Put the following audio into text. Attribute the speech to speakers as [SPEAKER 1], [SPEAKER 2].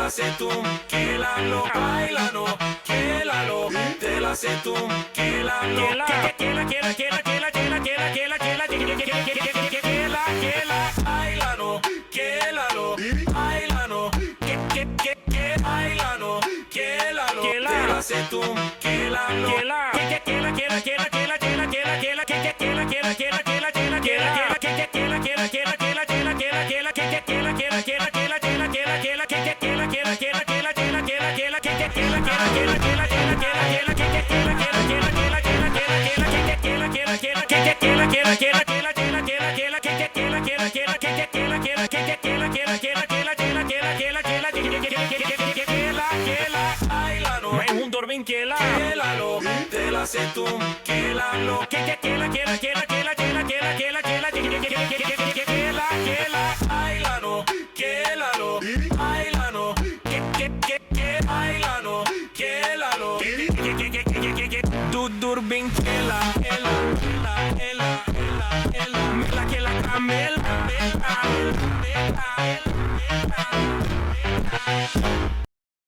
[SPEAKER 1] la sé tú, que la lo, bailalo, que la lo, te la sé tú, que la lo, que la, bailalo, que la lo, bailalo, que bailalo, que la lo, te la sé tú, que la lo,
[SPEAKER 2] No es un dormín que la
[SPEAKER 1] te la sé tú, que la lo, bailalo, que la lo, bailalo, que bailalo, que la lo,
[SPEAKER 2] du durbin que la mela que la camela